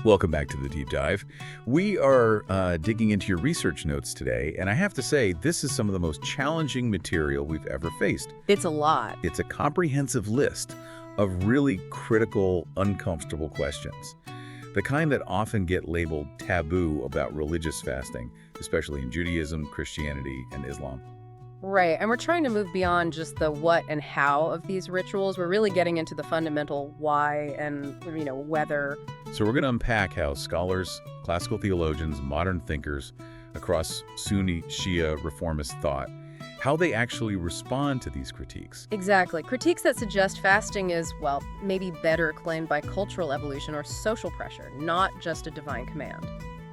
Welcome back to the Deep Dive. We are digging into your research notes today, and I have to say, this is some of the most challenging material we've ever faced. It's a lot. It's a comprehensive list of really critical, uncomfortable questions. The kind that often get labeled taboo about religious fasting, especially in Judaism, Christianity, and Islam. Right, and we're trying to move beyond just the what and how of these rituals. We're really getting into the fundamental why and, whether. So we're going to unpack how scholars, classical theologians, modern thinkers across Sunni, Shia, reformist thought, how they actually respond to these critiques. Exactly. Critiques that suggest fasting is, well, maybe better claimed by cultural evolution or social pressure, not just a divine command.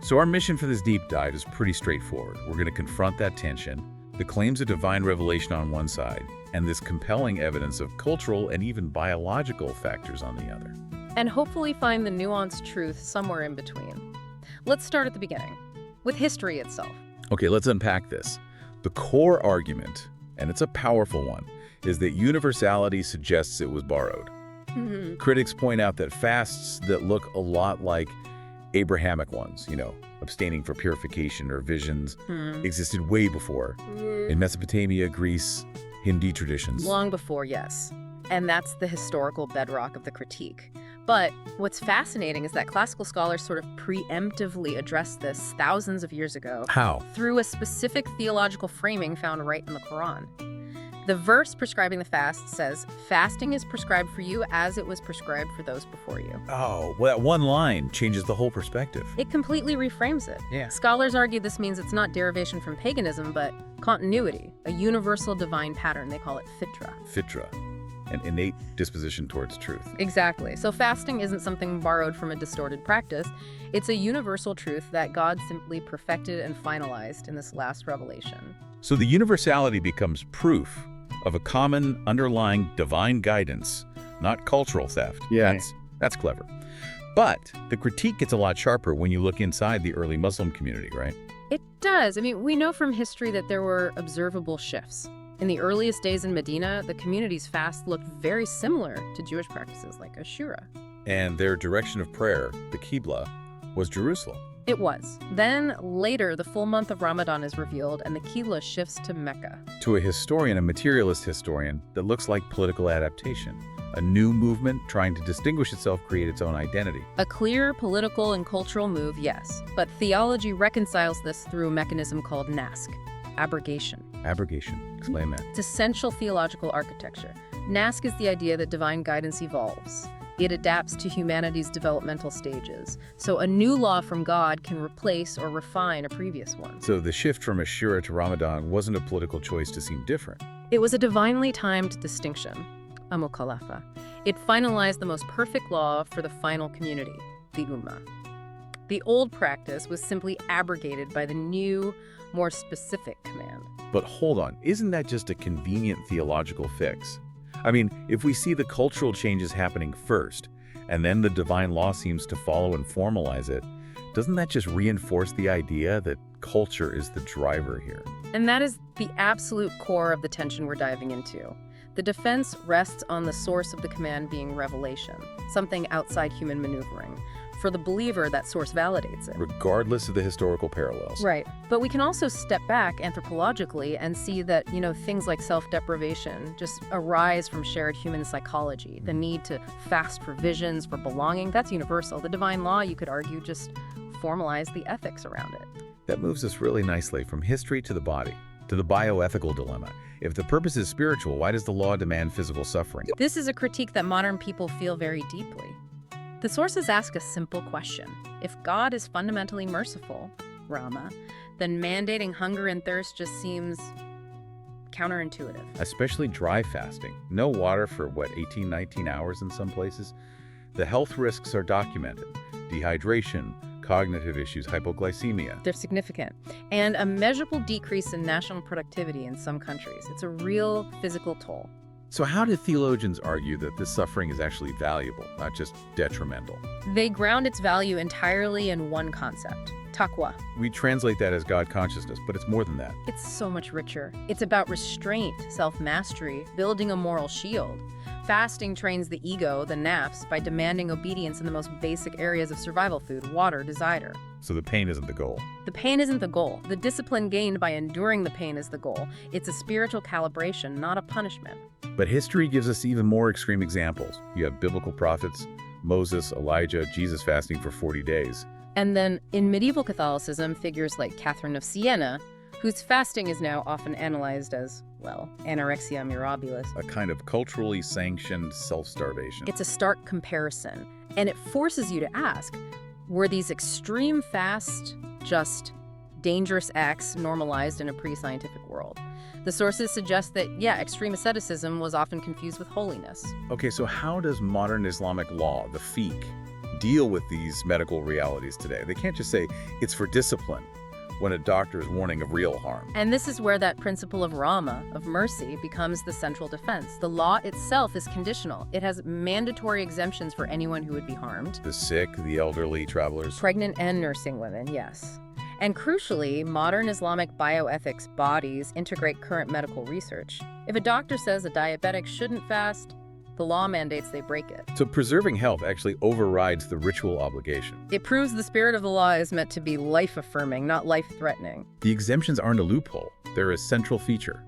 So our mission for this deep dive is pretty straightforward. We're going to confront that tension, the claims of divine revelation on one side, and this compelling evidence of cultural and even biological factors on the other. And hopefully find the nuanced truth somewhere in between. Let's start at the beginning, with history itself. Okay, let's unpack this. The core argument, and it's a powerful one, is that universality suggests it was borrowed. Critics point out that fasts that look a lot like Abrahamic ones, abstaining for purification or visions, existed way before. In Mesopotamia, Greece, Hindi traditions. Long before, yes. And that's the historical bedrock of the critique. But what's fascinating is that classical scholars sort of preemptively addressed this thousands of years ago. How? Through a specific theological framing found right in the Quran. The verse prescribing the fast says, "Fasting is prescribed for you as it was prescribed for those before you." Oh, well, that one line changes the whole perspective. It completely reframes it. Yeah. Scholars argue this means it's not derivation from paganism, but continuity, a universal divine pattern. They call it fitra. Fitra, an innate disposition towards truth. Exactly. So fasting isn't something borrowed from a distorted practice. It's a universal truth that God simply perfected and finalized in this last revelation. So the universality becomes proof of a common underlying divine guidance, not cultural theft. Yeah. That's clever. But the critique gets a lot sharper when you look inside the early Muslim community, right? It does. We know from history that there were observable shifts. In the earliest days in Medina, the community's fast looked very similar to Jewish practices like Ashura. And their direction of prayer, the Qibla, was Jerusalem. It was. Then, later, the full month of Ramadan is revealed and the Qibla shifts to Mecca. To a historian, a materialist historian, that looks like political adaptation. A new movement trying to distinguish itself, create its own identity. A clear political and cultural move, yes. But theology reconciles this through a mechanism called nask, abrogation. Abrogation. Explain that. It's essential theological architecture. Nask is the idea that divine guidance evolves. It adapts to humanity's developmental stages. So a new law from God can replace or refine a previous one. So the shift from Ashura to Ramadan wasn't a political choice to seem different. It was a divinely timed distinction, a mukhalafa. It finalized the most perfect law for the final community, the Ummah. The old practice was simply abrogated by the new, more specific command. But hold on, isn't that just a convenient theological fix? If we see the cultural changes happening first, and then the divine law seems to follow and formalize it, doesn't that just reinforce the idea that culture is the driver here? And that is the absolute core of the tension we're diving into. The defense rests on the source of the command being revelation, something outside human maneuvering. For the believer, that source validates it. Regardless of the historical parallels. Right. But we can also step back anthropologically and see that, things like self-deprivation just arise from shared human psychology. The need to fast for visions, for belonging, that's universal. The divine law, you could argue, just formalized the ethics around it. That moves us really nicely from history to the body, to the bioethical dilemma. If the purpose is spiritual, why does the law demand physical suffering? This is a critique that modern people feel very deeply. The sources ask a simple question. If God is fundamentally merciful, Rama, then mandating hunger and thirst just seems counterintuitive. Especially dry fasting. No water for, 18, 19 hours in some places? The health risks are documented. Dehydration, cognitive issues, hypoglycemia. They're significant. And a measurable decrease in national productivity in some countries. It's a real physical toll. So how do theologians argue that this suffering is actually valuable, not just detrimental? They ground its value entirely in one concept, taqwa. We translate that as God consciousness, but it's more than that. It's so much richer. It's about restraint, self-mastery, building a moral shield. Fasting trains the ego, the nafs, by demanding obedience in the most basic areas of survival: food, water, desire. So the pain isn't the goal. The pain isn't the goal. The discipline gained by enduring the pain is the goal. It's a spiritual calibration, not a punishment. But history gives us even more extreme examples. You have biblical prophets, Moses, Elijah, Jesus fasting for 40 days. And then in medieval Catholicism, figures like Catherine of Siena, whose fasting is now often analyzed as, well, anorexia mirabilis. A kind of culturally sanctioned self-starvation. It's a stark comparison, and it forces you to ask, were these extreme fasts just dangerous acts normalized in a pre-scientific world? The sources suggest that, yeah, extreme asceticism was often confused with holiness. Okay, so how does modern Islamic law, the fiqh, deal with these medical realities today? They can't just say it's for discipline when a doctor is warning of real harm. And this is where that principle of rahmah, of mercy, becomes the central defense. The law itself is conditional. It has mandatory exemptions for anyone who would be harmed. The sick, the elderly, travelers. Pregnant and nursing women, yes. And crucially, modern Islamic bioethics bodies integrate current medical research. If a doctor says a diabetic shouldn't fast, the law mandates they break it. So preserving health actually overrides the ritual obligation. It proves the spirit of the law is meant to be life-affirming, not life-threatening. The exemptions aren't a loophole. They're a central feature.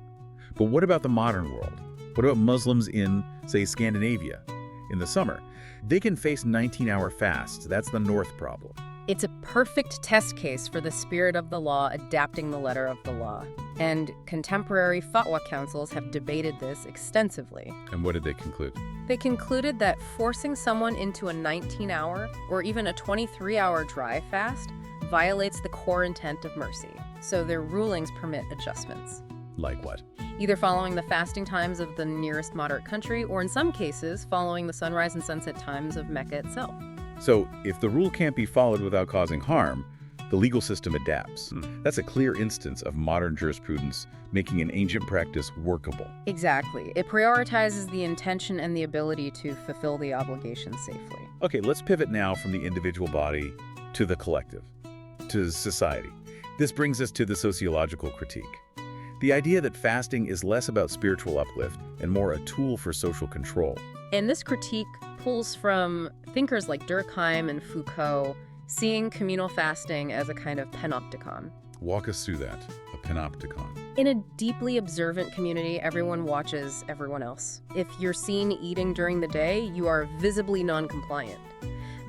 But what about the modern world? What about Muslims in, say, Scandinavia? In the summer, they can face 19-hour fasts. That's the North problem. It's a perfect test case for the spirit of the law adapting the letter of the law. And contemporary fatwa councils have debated this extensively. And what did they conclude? They concluded that forcing someone into a 19-hour or even a 23-hour dry fast violates the core intent of mercy. So their rulings permit adjustments. Like what? Either following the fasting times of the nearest moderate country, or in some cases, following the sunrise and sunset times of Mecca itself. So if the rule can't be followed without causing harm, the legal system adapts. That's a clear instance of modern jurisprudence making an ancient practice workable. Exactly. It prioritizes the intention and the ability to fulfill the obligation safely. Okay, let's pivot now from the individual body to the collective, to society. This brings us to the sociological critique. The idea that fasting is less about spiritual uplift and more a tool for social control. And this critique pulls from thinkers like Durkheim and Foucault, seeing communal fasting as a kind of panopticon. Walk us through that, a panopticon. In a deeply observant community, everyone watches everyone else. If you're seen eating during the day, you are visibly non-compliant.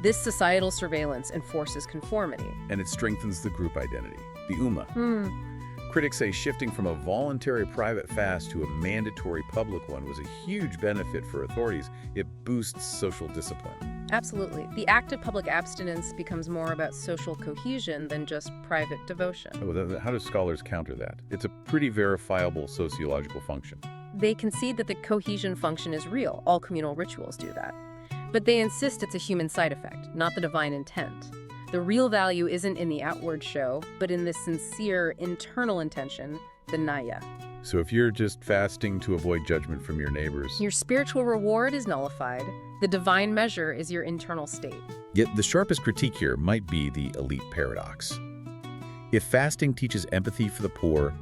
This societal surveillance enforces conformity. And it strengthens the group identity, the ummah. Critics say shifting from a voluntary private fast to a mandatory public one was a huge benefit for authorities. It boosts social discipline. Absolutely. The act of public abstinence becomes more about social cohesion than just private devotion. How do scholars counter that? It's a pretty verifiable sociological function. They concede that the cohesion function is real. All communal rituals do that. But they insist it's a human side effect, not the divine intent. The real value isn't in the outward show, but in the sincere internal intention, the naya. So if you're just fasting to avoid judgment from your neighbors, your spiritual reward is nullified. The divine measure is your internal state. Yet the sharpest critique here might be the elite paradox. If fasting teaches empathy for the poor,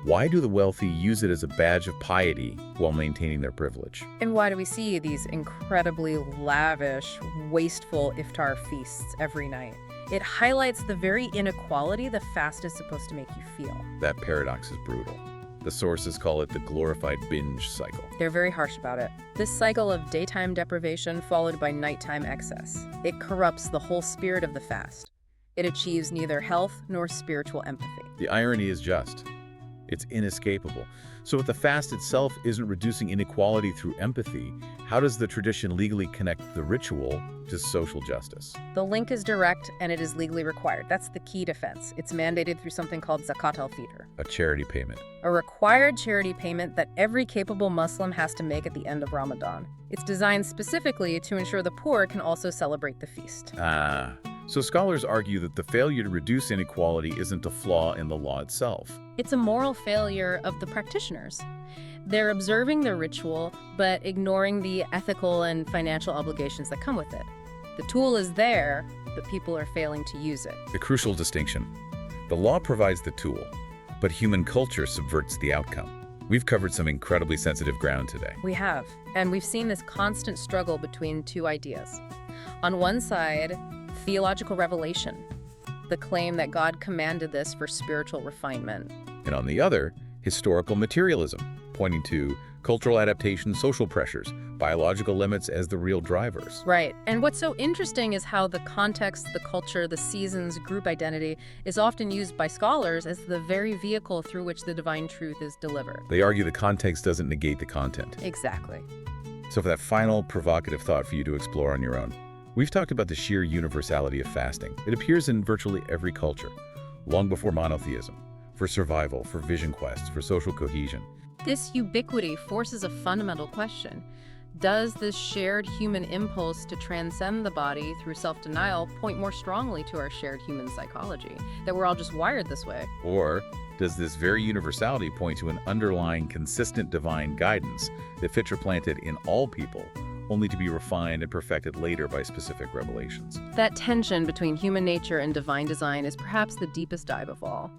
why do the wealthy use it as a badge of piety while maintaining their privilege? And why do we see these incredibly lavish, wasteful iftar feasts every night? It highlights the very inequality the fast is supposed to make you feel. That paradox is brutal. The sources call it the glorified binge cycle. They're very harsh about it. This cycle of daytime deprivation followed by nighttime excess. It corrupts the whole spirit of the fast. It achieves neither health nor spiritual empathy. The irony is just. It's inescapable. So if the fast itself isn't reducing inequality through empathy, how does the tradition legally connect the ritual to social justice? The link is direct and it is legally required. That's the key defense. It's mandated through something called zakat al-fitr. A charity payment. A required charity payment that every capable Muslim has to make at the end of Ramadan. It's designed specifically to ensure the poor can also celebrate the feast. So scholars argue that the failure to reduce inequality isn't a flaw in the law itself. It's a moral failure of the practitioners. They're observing the ritual, but ignoring the ethical and financial obligations that come with it. The tool is there, but people are failing to use it. The crucial distinction. The law provides the tool, but human culture subverts the outcome. We've covered some incredibly sensitive ground today. We have. And we've seen this constant struggle between two ideas. On one side, theological revelation, the claim that God commanded this for spiritual refinement. And on the other, historical materialism, pointing to cultural adaptation, social pressures, biological limits as the real drivers. Right. And what's so interesting is how the context, the culture, the seasons, group identity is often used by scholars as the very vehicle through which the divine truth is delivered. They argue the context doesn't negate the content. Exactly. So for that final provocative thought for you to explore on your own, we've talked about the sheer universality of fasting. It appears in virtually every culture, long before monotheism, for survival, for vision quests, for social cohesion. This ubiquity forces a fundamental question. Does this shared human impulse to transcend the body through self-denial point more strongly to our shared human psychology, that we're all just wired this way? Or does this very universality point to an underlying consistent divine guidance that fits or planted in all people, only to be refined and perfected later by specific revelations? That tension between human nature and divine design is perhaps the deepest dive of all.